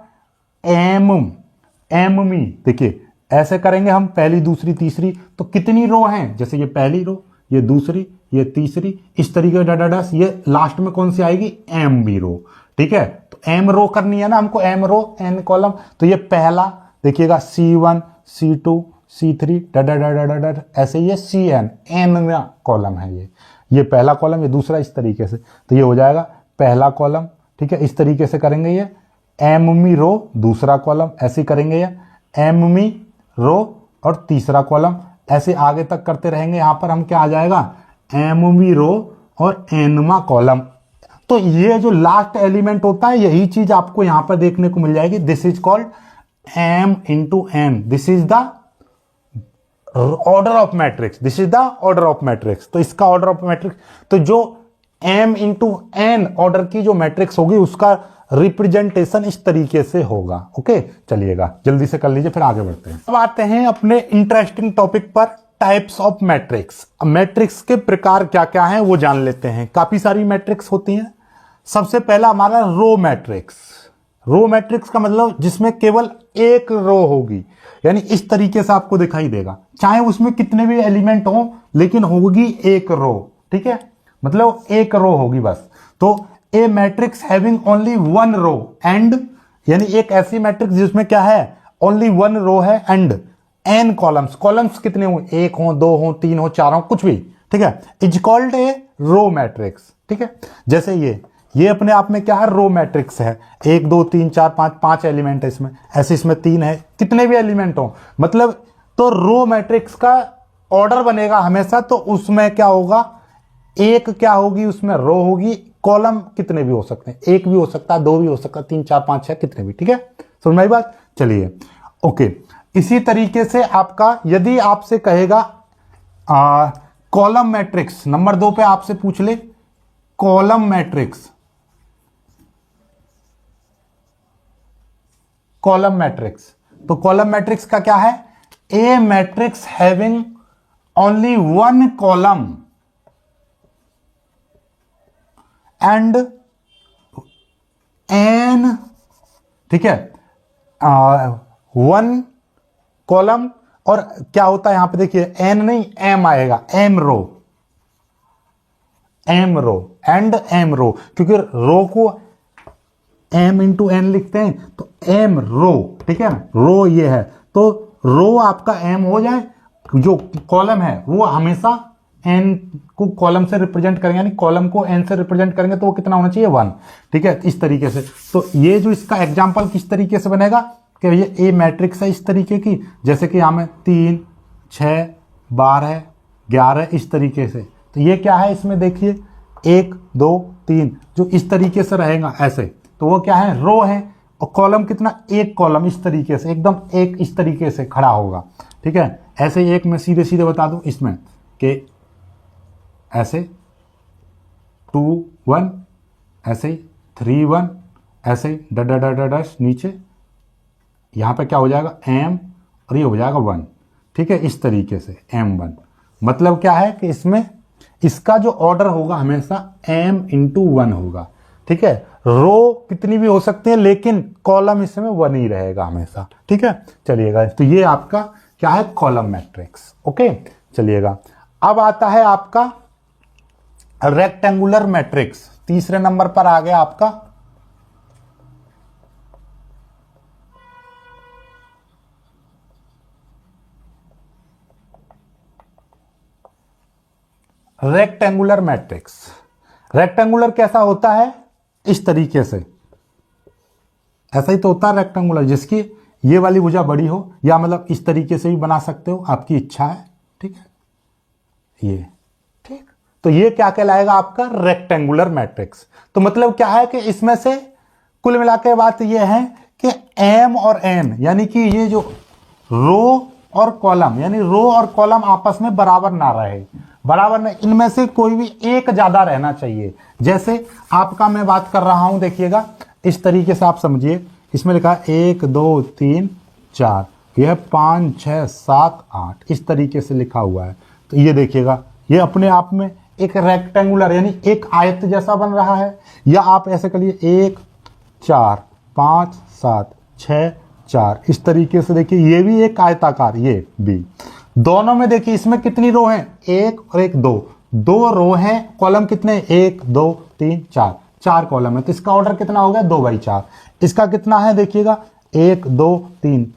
m मी, देखिए ऐसे करेंगे हम, पहली दूसरी तीसरी, तो कितनी रो हैं, जैसे ये पहली रो, ये दूसरी, ये तीसरी, इस तरीके डैश, ये लास्ट में कौन सी आएगी, m बी रो, ठीक है। तो m रो करनी है ना हमको, m रो n कॉलम, तो ये पहला देखिएगा C1 C2 C3 डैश, ऐसे ये CN n कॉलम है, ये पहला कॉलम, ये दूसरा, इस तरीके से, तो ये हो जाएगा पहला कॉलम, ठीक है। इस तरीके से करेंगे, ये m मी रो दूसरा कॉलम, ऐसे करेंगे, ये m मी रो और तीसरा कॉलम, ऐसे आगे तक करते रहेंगे। यहां पर हम क्या आ जाएगा, एमवी रो और एनवा कॉलम। तो ये जो लास्ट एलिमेंट होता है यही चीज आपको यहां पर देखने को मिल जाएगी। This is called m into n, this is the order of matrix, this is the order of matrix. तो इसका ऑर्डर ऑफ मैट्रिक्स, तो जो एम इंटू एन ऑर्डर की जो मैट्रिक्स होगी उसका रिप्रेजेंटेशन इस तरीके से होगा। ओके, चलिएगा जल्दी से कर लीजिए, फिर आगे बढ़ते हैं। अब आते हैं अपने इंटरेस्टिंग टॉपिक पर, टाइप्स ऑफ मैट्रिक्स। मैट्रिक्स के प्रकार क्या क्या हैं वो जान लेते हैं। काफी सारी मैट्रिक्स होती हैं। सबसे पहला हमारा रो मैट्रिक्स। रो मैट्रिक्स का मतलब जिसमें केवल एक रो होगी, यानी इस तरीके से आपको दिखाई देगा, चाहे उसमें कितने भी एलिमेंट हो लेकिन होगी एक रो। ठीक है, मतलब एक रो होगी बस। तो a matrix having only one row and, यानी एक ऐसी मैट्रिक्स जिसमें क्या है, ओनली वन रो है एंड एन कॉलम्स। कॉलम्स कितने हो, एक हो, दो हो, तीन हो, चार हो, कुछ भी। ठीक है, is called a row matrix. ठीक है, जैसे ये अपने आप में क्या है, रो मैट्रिक्स है। एक दो तीन चार पांच, पांच एलिमेंट है इसमें, ऐसे इसमें तीन है, कितने भी एलिमेंट हो मतलब। तो रो मैट्रिक्स का ऑर्डर बनेगा हमेशा, तो उसमें क्या होगा, एक क्या होगी उसमें रो होगी, कॉलम कितने भी हो सकते हैं, एक भी हो सकता है, दो भी हो सकता है, तीन चार पांच छह, कितने भी। ठीक है, समझ में आई बात। चलिए ओके, इसी तरीके से आपका यदि आपसे कहेगा कॉलम मैट्रिक्स, नंबर 2 पे आपसे पूछ ले कॉलम मैट्रिक्स, कॉलम मैट्रिक्स। तो कॉलम मैट्रिक्स का क्या है, a matrix having only one column and n, ठीक है, वन कॉलम, और क्या होता है यहां पे देखिए, एन नहीं एम आएगा, m row, m row and m row, क्योंकि रो को एम इंटू एन लिखते हैं, तो एम रो। ठीक है ना, रो ये है, तो रो आपका एम हो जाए, जो कॉलम है वो हमेशा एन को कॉलम से रिप्रेजेंट करेंगे, यानी कॉलम को एन से रिप्रेजेंट करेंगे, तो वो कितना होना चाहिए, वन। ठीक है, इस तरीके से। तो ये जो इसका एग्जाम्पल किस तरीके से बनेगा कि ये ए मैट्रिक्स है इस तरीके की, जैसे कि यहां में 3, 6, 12, 11 इस तरीके से। तो ये क्या है, इसमें देखिए 1, 2, 3 जो इस तरीके से रहेगा ऐसे, तो वो क्या है, रो है। और कॉलम कितना, एक कॉलम इस तरीके से, एकदम एक इस तरीके से खड़ा होगा। ठीक है, ऐसे एक मैं सीधे सीधे बता दूं इसमें कि ऐसे 2, 1, ऐसे 3, 1, ऐसे डैश नीचे, यहां पे क्या हो जाएगा एम, और ये हो जाएगा 1। ठीक है, इस तरीके से M1। मतलब क्या है कि इसमें इसका जो ऑर्डर होगा हमेशा m इंटू 1 होगा। ठीक है, रो कितनी भी हो सकती है लेकिन कॉलम इसमें 1 ही रहेगा हमेशा। ठीक है, चलिएगा, तो ये आपका क्या है, कॉलम मैट्रिक्स। ओके, चलिएगा, अब आता है आपका रेक्टेंगुलर मैट्रिक्स। तीसरे नंबर पर आ गया आपका रेक्टेंगुलर मैट्रिक्स। रेक्टेंगुलर कैसा होता है, इस तरीके से, ऐसा ही तो होता है रेक्टेंगुलर, जिसकी ये वाली भुजा बड़ी हो, या मतलब इस तरीके से भी बना सकते हो, आपकी इच्छा है। ठीक है, ये ठीक, तो ये क्या कहलाएगा आपका रेक्टेंगुलर मैट्रिक्स। तो मतलब क्या है कि इसमें से कुल मिलाकर बात ये है कि एम और एन, यानी कि ये जो रो और कॉलम, यानी रो और कॉलम आपस में बराबर ना रहे, बराबर नहीं, इनमें से कोई भी एक ज्यादा रहना चाहिए। जैसे आपका मैं बात कर रहा हूं, देखिएगा इस तरीके से आप समझिए, इसमें लिखा है 1, 2, 3, 4, यह 5, 6, 7, 8 इस तरीके से लिखा हुआ है। तो ये देखिएगा, ये अपने आप में एक रेक्टेंगुलर, यानी एक आयत जैसा बन रहा है। या आप ऐसे करिए 1, 4, 5, 7, 6, 4 इस तरीके से, देखिए ये भी एक आयताकार, ये भी। दोनों में देखिए इसमें कितनी रो हैं, 1 और 1, 2 रो हैं, कॉलम कितने, 1, 2, 3, 4 कॉलम है। तो इसका ऑर्डर कितना हो गया, 2/4। इसका कितना है देखिएगा, 1, 2,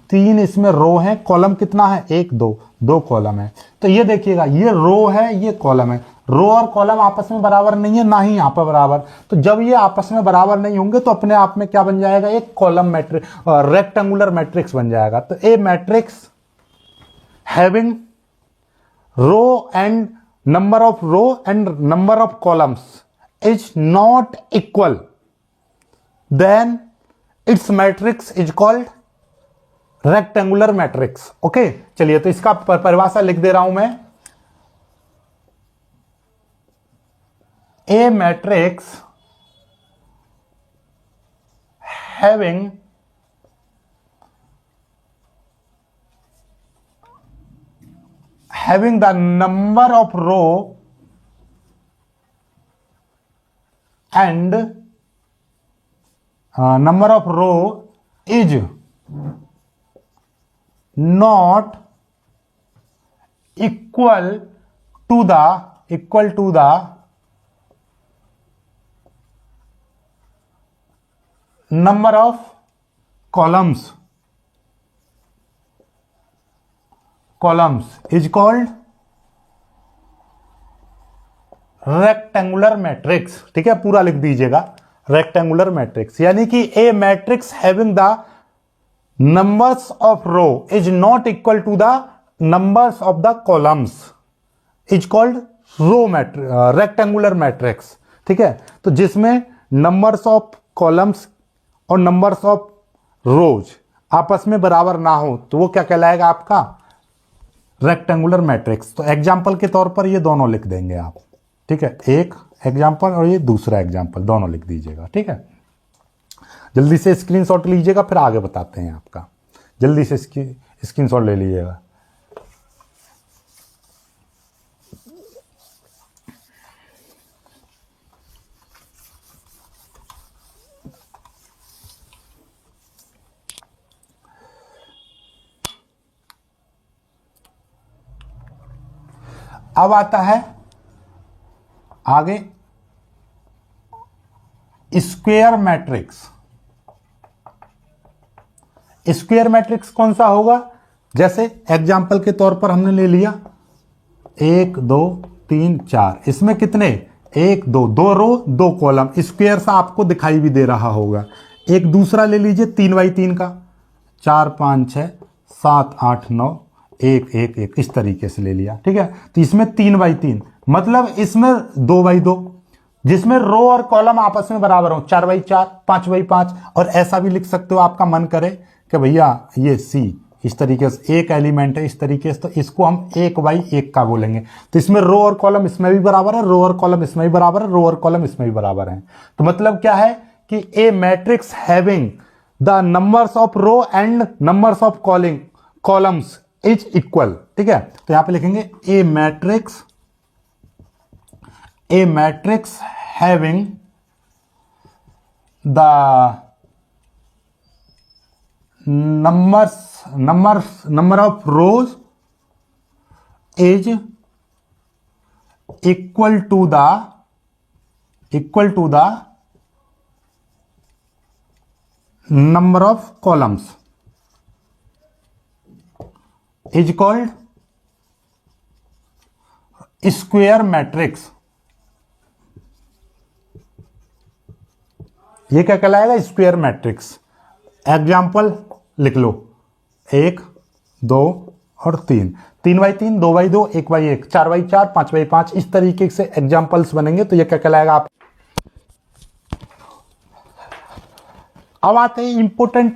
3 इसमें रो है, कॉलम कितना है, 1, 2 कॉलम है। तो ये देखिएगा, ये रो है, ये कॉलम है। रो और कॉलम आपस में बराबर नहीं है, ना ही यहाँ पर बराबर। तो जब ये आपस में बराबर नहीं होंगे तो अपने आप में क्या बन जाएगा, एक कॉलम मैट्रिक्स, रेक्टेंगुलर मैट्रिक्स बन जाएगा। तो a matrix having row and number of row and number of columns is not equal, then its matrix is called rectangular matrix. Okay, चलिए तो इसका परिभाषा लिख दे रहा हूं मैं। ए matrix having the number of row and number of row is not equal to the number of columns is called rectangular matrix. ठीक है, पूरा लिख दीजिएगा, रेक्टेंगुलर मैट्रिक्स। यानी कि a matrix having the numbers of row is not equal to the numbers of the columns is called row matrix, rectangular matrix. ठीक है, तो जिसमें नंबर्स ऑफ कॉलम्स और नंबर्स ऑफ रोज आपस में बराबर ना हो तो वो क्या कहलाएगा आपका रेक्टेंगुलर मैट्रिक्स। तो एग्जाम्पल के तौर पर ये दोनों लिख देंगे आप। ठीक है, एक एग्जाम्पल और ये दूसरा एग्जाम्पल, दोनों लिख दीजिएगा। ठीक है, जल्दी से स्क्रीनशॉट लीजिएगा, फिर आगे बताते हैं आपका। जल्दी से स्क्रीनशॉट ले लीजिएगा। अब आता है आगे स्क्वायर मैट्रिक्स। स्क्वायर मैट्रिक्स कौन सा होगा? जैसे एग्जाम्पल के तौर पर हमने ले लिया 1 2 3 4, इसमें कितने 1 2 2 रो 2 कॉलम, स्क्वायर सा आपको दिखाई भी दे रहा होगा। एक दूसरा ले लीजिए 3x3 का, 4 5 6 7 8 9 1 1 1, इस तरीके से ले लिया। ठीक है, तो इसमें 3x3 मतलब इसमें 2x2, जिसमें रो और कॉलम आपस में बराबर हो, 4x4 5x5। और ऐसा भी लिख सकते हो, आपका मन करे कि भैया ये सी इस तरीके से एक एलिमेंट है इस तरीके से, तो इसको हम 1x1 का बोलेंगे। तो इसमें रो और कॉलम इसमें भी बराबर है, रो और कॉलम इसमें भी बराबर है, रो और कॉलम इसमें भी बराबर है। तो मतलब क्या है कि a matrix having the numbers of row and numbers of columns is equal. ठीक है, तो यहां पे लिखेंगे a matrix having the number of rows is equal to the number of columns is called square matrix. ये क्या कहलाएगा? Square matrix. Example लिख लो 1 2 और 3, 3x3 2x2 1x1 4x4 5x5, इस तरीके से एग्जाम्पल्स बनेंगे। तो ये क्या कहलाएगा आप। अब आते हैं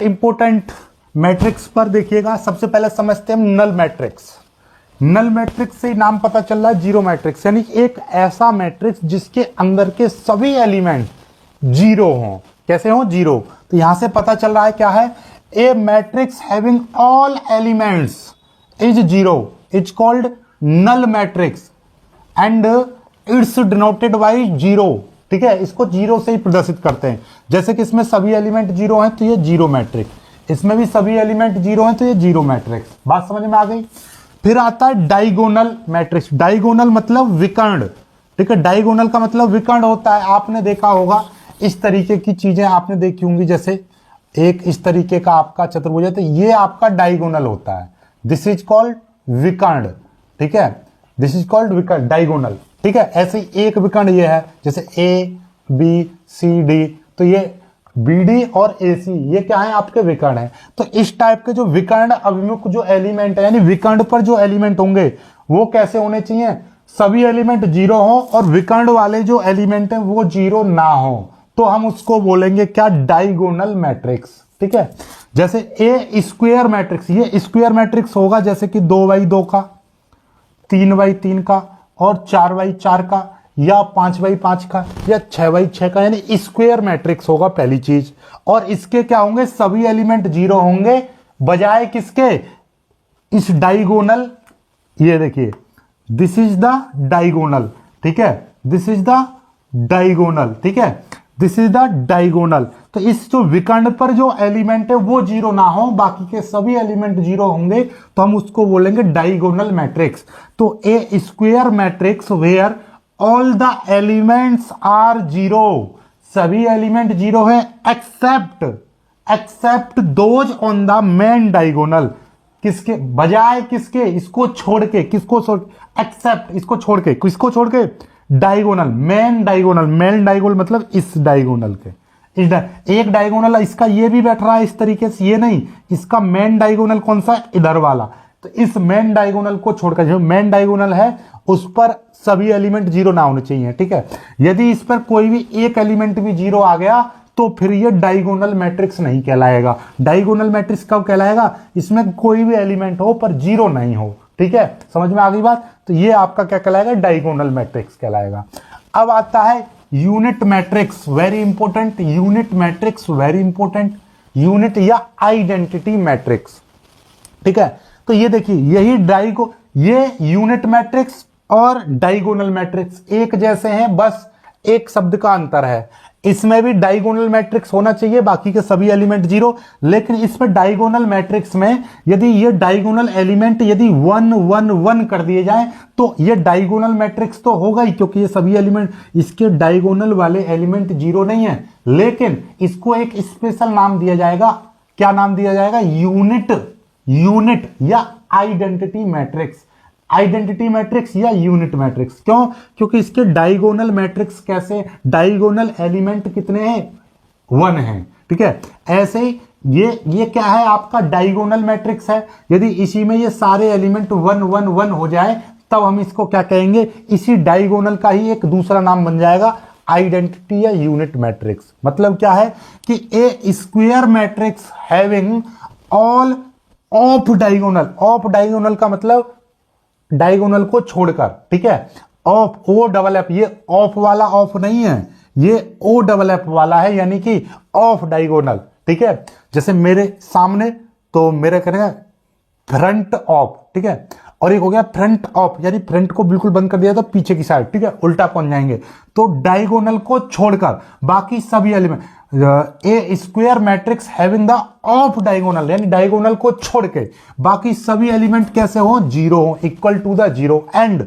इंपोर्टेंट मैट्रिक्स पर। देखिएगा, सबसे पहले समझते हैं नल मैट्रिक्स। नल मैट्रिक्स से नाम पता चल रहा है जीरो मैट्रिक्स, यानी एक ऐसा मैट्रिक्स जिसके अंदर के सभी एलिमेंट जीरो हों। कैसे हों? जीरो। तो यहां से पता चल रहा है क्या है, a matrix having all elements is zero is called null matrix and it's denoted by zero. ठीक है, इसको जीरो से ही प्रदर्शित करते हैं। जैसे कि इसमें सभी एलिमेंट जीरो हैं तो ये जीरो मैट्रिक्स, इसमें भी सभी एलिमेंट जीरो हैं तो ये जीरो मैट्रिक्स। बात समझ में आ गई। फिर आता है डायगोनल मैट्रिक्स। डायगोनल मतलब विकर्ण। ठीक है, डायगोनल का मतलब विकर्ण होता है। आपने देखा होगा इस तरीके की चीजें आपने देखी होंगी, जैसे एक इस तरीके का आपका चतुर्भुज है तो ये आपका डायगोनल होता है। दिस इज कॉल्ड विकर्ण। ठीक है, दिस इज कॉल्ड विकर्ण, डायगोनल। ठीक है, ऐसे ही एक विकर्ण ये है, जैसे ए बी सी डी, तो ये बीडी और एसी ये क्या है? आपके विकर्ण है। तो इस टाइप के जो विकर्ण अभिमुख जो एलिमेंट है, यानी विकर्ण पर जो एलिमेंट होंगे वो कैसे होने चाहिए? सभी एलिमेंट जीरो हो और विकर्ण वाले जो एलिमेंट है वो जीरो ना हो तो हम उसको बोलेंगे क्या, डायगोनल मैट्रिक्स। ठीक है, जैसे ए स्क्वायर मैट्रिक्स, ये स्क्वायर मैट्रिक्स होगा जैसे कि 2x2 का, 3x3 का और 4x4 का या 5x5 का या 6x6 का, यानी स्क्वायर मैट्रिक्स होगा पहली चीज। और इसके क्या होंगे, सभी एलिमेंट जीरो होंगे बजाय किसके, इस डायगोनल, ये देखिए दिस इज द डायगोनल। ठीक है, दिस इज द डायगोनल। ठीक है, दिस इज द डायगोनल। तो इस जो विकर्ण पर जो एलिमेंट है वो जीरो ना हो, बाकी के सभी एलिमेंट जीरो होंगे तो हम उसको बोलेंगे डायगोनल मैट्रिक्स। तो a square matrix where all the elements are zero, सभी एलिमेंट जीरो है except those on the main diagonal, किसके बजाय, किसके, इसको छोड़ के, किसको छोड़, एक्सेप्ट इसको छोड़ के, किसको छोड़ के, diagonal, main diagonal, main diagonal मतलब इस डायगोनल के, एक डायगोनल इसका ये भी बैठ रहा है इस तरीके से, ये नहीं, इसका मेन डायगोनल कौन सा, इधर वाला। तो इस मेन डायगोनल को छोड़कर जो मेन डायगोनल है उस पर सभी एलिमेंट जीरो ना होने चाहिए। ठीक है, यदि इस पर कोई भी एक एलिमेंट भी जीरो आ गया तो फिर ये डायगोनल मैट्रिक्स नहीं कहलाएगा। डायगोनल मैट्रिक्स कब कहलाएगा, इसमें कोई भी एलिमेंट हो पर जीरो नहीं हो। ठीक है, समझ में आ गई बात। तो ये आपका क्या कहलाएगा, डायगोनल मैट्रिक्स कहलाएगा। अब आता है unit matrix, very important, unit matrix very important, unit या आइडेंटिटी मैट्रिक्स। ठीक है, तो ये देखिए यही ये यूनिट मैट्रिक्स और डायगोनल मैट्रिक्स एक जैसे हैं, बस एक शब्द का अंतर है। इसमें भी डायगोनल मैट्रिक्स होना चाहिए, बाकी के सभी एलिमेंट जीरो, लेकिन इसमें डायगोनल मैट्रिक्स में यदि ये डायगोनल एलिमेंट यदि 1 1 1 कर दिए जाएं तो ये डायगोनल मैट्रिक्स तो होगा ही, क्योंकि ये सभी एलिमेंट, इसके डायगोनल वाले एलिमेंट जीरो नहीं है, लेकिन इसको एक स्पेशल नाम दिया जाएगा। क्या नाम दिया जाएगा, यूनिट या आइडेंटिटी मैट्रिक्स, आइडेंटिटी मैट्रिक्स या यूनिट मैट्रिक्स। क्यों, क्योंकि इसके डायगोनल मैट्रिक्स कैसे, डायगोनल एलिमेंट कितने हैं, 1 है। ठीक है, ऐसे ही ये क्या है आपका डायगोनल मैट्रिक्स है। यदि इसी में ये सारे एलिमेंट 1 1 1 हो जाए तब हम इसको क्या कहेंगे, इसी डायगोनल का ही एक दूसरा नाम बन जाएगा आइडेंटिटी या यूनिट मैट्रिक्स। मतलब क्या है कि a square matrix having all off diagonal, off diagonal का मतलब डायगोनल को छोड़कर। ठीक है, ऑफ, ओ डबल एफ, ये ऑफ वाला ऑफ नहीं है, ये ओ डबल एफ वाला है, यानी कि ऑफ डायगोनल। ठीक है, जैसे मेरे सामने तो मेरे करेंगे फ्रंट ऑफ, ठीक है, और एक हो गया फ्रंट ऑफ, यानी फ्रंट को बिल्कुल बंद कर दिया तो पीछे की साइड। ठीक है, उल्टा पहुंच जाएंगे। तो डायगोनल को छोड़कर बाकी सभी element, A square matrix having the of diagonal, यानी डायगोनल को छोड़ के बाकी सभी एलिमेंट कैसे हो, जीरो हो, equal to the zero, and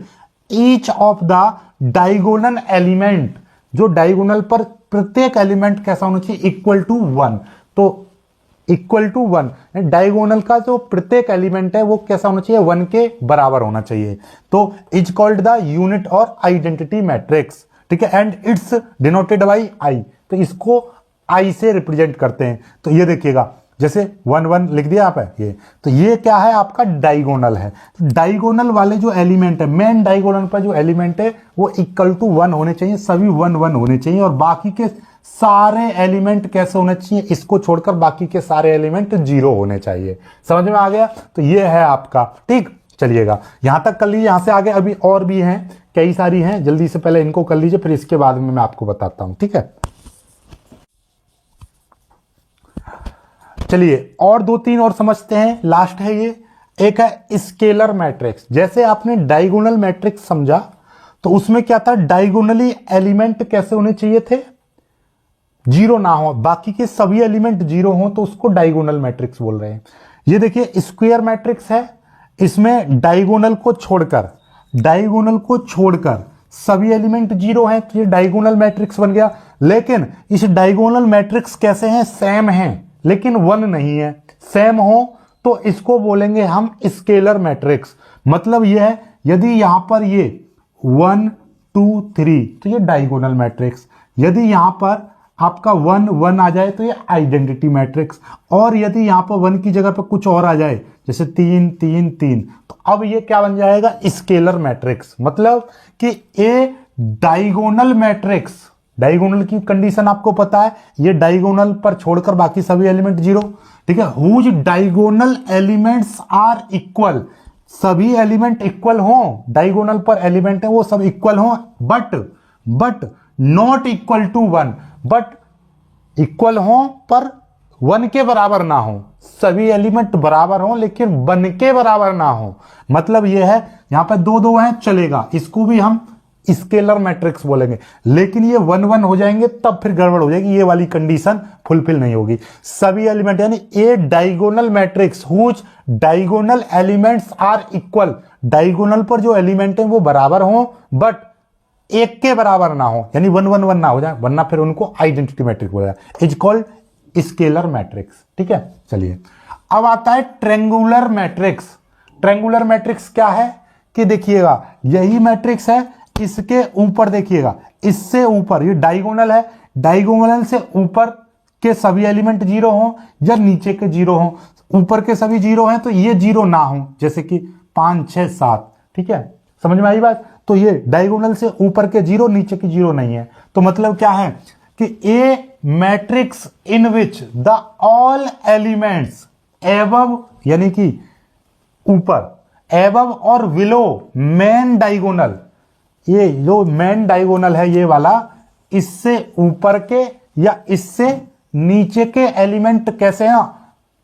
each of the diagonal element, जो डायगोनल पर प्रत्येक एलिमेंट कैसा होना चाहिए, इक्वल टू 1। तो इक्वल टू 1, डायगोनल का जो प्रत्येक एलिमेंट है वो कैसा होना चाहिए, 1 के बराबर होना चाहिए। तो इज कॉल्ड द यूनिट और आइडेंटिटी मैट्रिक्स। ठीक है, and it's denoted by I, तो इसको आई से रिप्रेजेंट करते हैं। तो ये देखिएगा जैसे 1 1 लिख दिया आप है ये, तो ये क्या है आपका डायगोनल है। डायगोनल वाले जो एलिमेंट है, मेन डायगोनल पर जो एलिमेंट है वो इक्वल टू 1 होने चाहिए, सभी 1 1 होने चाहिए, और बाकी के सारे एलिमेंट कैसे होने चाहिए, इसको छोड़कर बाकी के सारे एलिमेंट जीरो होने चाहिए। समझ में आ गया। तो ये है आपका। ठीक, चलिएगा यहां तक कर लीजिए, यहां से आगे अभी और भी हैं, कई सारी हैं, जल्दी से पहले इनको कर लीजिए, फिर इसके बाद में मैं आपको बताता हूं। ठीक है, चलिए और 2-3 और समझते हैं, लास्ट है ये। एक है स्केलर मैट्रिक्स। जैसे आपने डायगोनल मैट्रिक्स समझा तो उसमें क्या था, डायगोनली एलिमेंट कैसे होने चाहिए थे, जीरो ना हो, बाकी के सभी एलिमेंट जीरो हो, तो उसको डायगोनल मैट्रिक्स बोल रहे हैं। ये देखिए स्क्वायर मैट्रिक्स है, इसमें डायगोनल को छोड़कर सभी एलिमेंट जीरो हैं, तो ये डायगोनल मैट्रिक्स बन गया। लेकिन इस डायगोनल मैट्रिक्स कैसे हैं, सेम हैं, लेकिन 1 नहीं है। सेम हो तो इसको बोलेंगे हम स्केलर मैट्रिक्स। मतलब यह है यदि यहां पर ये 1 2 3 तो ये डायगोनल मैट्रिक्स, यदि यहां पर आपका 1 1 आ जाए तो ये आइडेंटिटी मैट्रिक्स, और यदि यहां पर 1 की जगह पर कुछ और आ जाए जैसे 3 3 3, तो अब ये क्या बन जाएगा, स्केलर मैट्रिक्स। मतलब कि ए डायगोनल मैट्रिक्स, डायगोनल की कंडीशन आपको पता है, ये डायगोनल पर छोड़कर बाकी सभी एलिमेंट जीरो, ठीक है। Whose diagonal elements are equal, सभी एलिमेंट इक्वल हो, डायगोनल पर एलिमेंट है वो सब इक्वल हो, but not equal to 1, but equal हो पर 1 के बराबर ना हो, सभी एलिमेंट बराबर हो लेकिन 1 के बराबर ना हो। मतलब यह है, यहां पर 2 2 है चलेगा, इसको भी हम स्केलर मैट्रिक्स बोलेंगे, लेकिन ये 1 1 हो जाएंगे तब फिर गड़बड़ हो जाएगी, ये वाली कंडीशन फुलफिल नहीं होगी। सभी एलिमेंट यानी a diagonal matrix whose diagonal elements are equal, diagonal पर जो एलिमेंट है वो बराबर हो बट 1 के बराबर ना हो, यानी 1 1 1 ना हो जाए, वरना फिर उनको आइडेंटिटी मैट्रिक्स बोला जाए, इज कॉल्ड स्केलर मैट्रिक्स। ठीक है, चलिए अब आता है ट्रेंगुलर मैट्रिक्स। ट्रेंगुलर मैट्रिक्स क्या है कि देखिएगा, यही मैट्रिक्स है, इसके ऊपर देखिएगा, इससे ऊपर ये डायगोनल है, डायगोनल से ऊपर के सभी एलिमेंट जीरो हो या नीचे के जीरो हो, ऊपर के सभी जीरो हैं तो ये जीरो ना हो, जैसे कि 5 6 7, ठीक है, समझ में आई बात। तो ये डायगोनल से ऊपर के जीरो, नीचे के जीरो नहीं है, तो मतलब क्या है कि a matrix in which the all elements above, यानी कि ऊपर, एबव और विलो मेन डायगोनल, ये जो मेन डायगोनल है ये वाला, इससे ऊपर के या इससे नीचे के एलिमेंट कैसे हैं,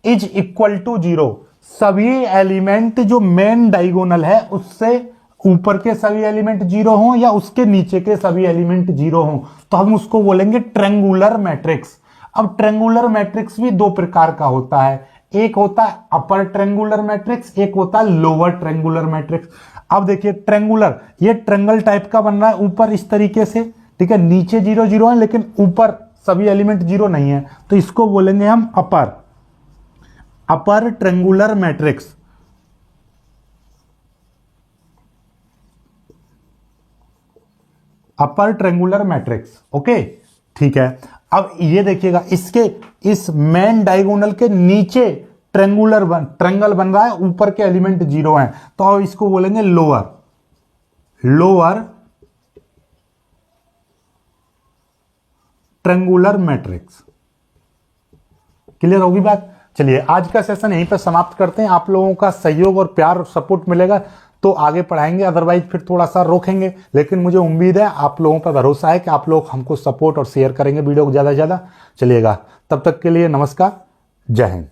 इज इक्वल टू 0, सभी एलिमेंट जो मेन डायगोनल है उससे ऊपर के सभी एलिमेंट 0 हों या उसके नीचे के सभी एलिमेंट 0 हों, तो हम उसको बोलेंगे ट्रेंगुलर मैट्रिक्स। अब ट्रेंगुलर मैट्रिक्स भी 2 प्रकार का होता है, एक होता है अपर ट्रेंगुलर मैट्रिक्स, एक होता है लोअर ट्रेंगुलर मैट्रिक्स। अब देखिए ट्रेंगुलर, ये ट्रेंगल टाइप का बन रहा है ऊपर इस तरीके से, ठीक है, नीचे 0 0 है लेकिन ऊपर सभी एलिमेंट 0 नहीं है, तो इसको बोलेंगे हम upper triangular matrix. Upper triangular matrix, okay, ठीक है। अब ये देखिएगा, इसके इस मेन डायगोनल के नीचे ट्रेंगल बन रहा है, ऊपर के एलिमेंट 0 हैं, तो अब इसको बोलेंगे लोअर ट्रेंगुलर मैट्रिक्स। क्लियर होगी बात। चलिए आज का सेशन यहीं पर समाप्त करते हैं। आप लोगों का सहयोग और प्यार और सपोर्ट मिलेगा तो आगे पढ़ाएंगे, अदरवाइज फिर थोड़ा सा रोकेंगे, लेकिन मुझे उम्मीद है, आप लोगों पर भरोसा है कि आप लोग हमको सपोर्ट और शेयर करेंगे वीडियो को ज़्यादा से ज़्यादा। चलिएगा, तब तक के लिए नमस्कार, जय हिंद।